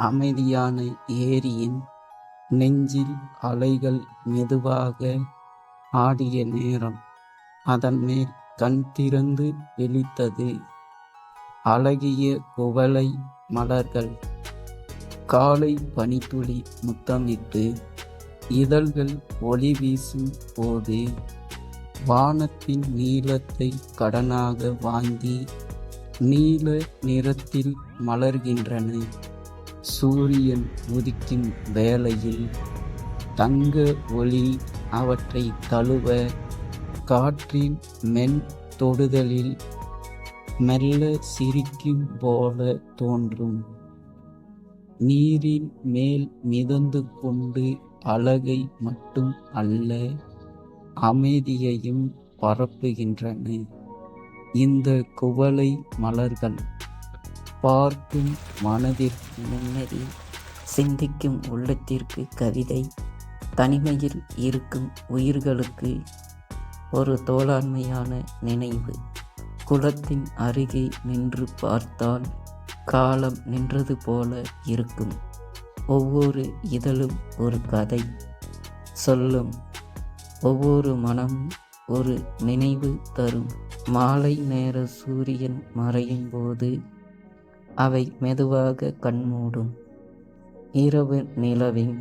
அமைதியான ஏரியின் நெஞ்சில் அலைகள் மெதுவாக ஆடிய நேரம் அதன் மேல் கண் திறந்து விழித்தது. அழகிய குவளை மலர்கள் காலை பனித்துளி முத்தமிட்டு இதழ்கள் ஒளி வீசும் போது வானத்தின் நீளத்தை கடனாக வாங்கி நீல நிறத்தில் மலர்கின்றன. சூரியன் உதிக்கும் வேளையில் தங்க ஒளி அவற்றை தழுவ காற்றின் மென் தொடுதலில் மெல்ல சிரிக்கும் போல தோன்றும். நீரின் மேல் மிதந்து கொண்டு அழகை மட்டும் அல்ல, அமைதியையும் பரப்புகின்றன இந்த குவளை மலர்கள். பார்க்கும் மனதிற்கு நிம்மதி, சிந்திக்கும் உள்ளத்திற்கு கவிதை, தனிமையில் இருக்கும் உயிர்களுக்கு ஒரு தோளாண்மையான நினைவு. குளத்தின் அருகே நின்று பார்த்தால் காலம் நின்றது போல இருக்கும். ஒவ்வொரு இதழும் ஒரு கதை சொல்லும், ஒவ்வொரு மனமும் ஒரு நினைவு தரும். மாலை நேர சூரியன் மறையும் போது அவை மெதுவாக கண்மூடும். இரவு நிலவின்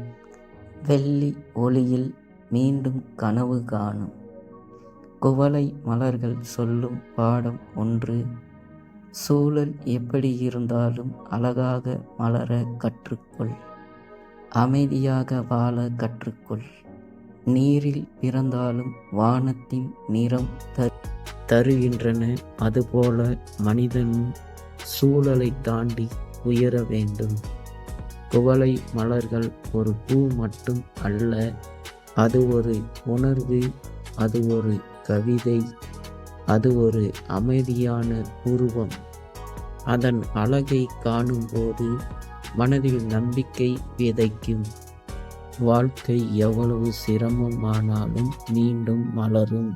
வெள்ளி ஒளியில் மீண்டும் கனவு காணும். குவளை மலர்கள் சொல்லும் பாடம் ஒன்று: சூழல் எப்படி இருந்தாலும் அழகாக மலர கற்றுக்கொள், அமைதியாக வாழ கற்றுக்கொள். நீரில் பிறந்தாலும் வானத்தின் நிறம் தருகின்றன. அதுபோல மனிதனும் சூழலை தாண்டி உயர வேண்டும். குவளை மலர்கள் ஒரு பூ மட்டும் அல்ல, அது ஒரு உணர்வு, அது ஒரு கவிதை, அது ஒரு அமைதியான உருவம். அதன் அழகை காணும்போது மனதில் நம்பிக்கை விதைக்கும். வாழ்க்கை எவ்வளவு சிரமமானாலும் மீண்டும் மலரும்.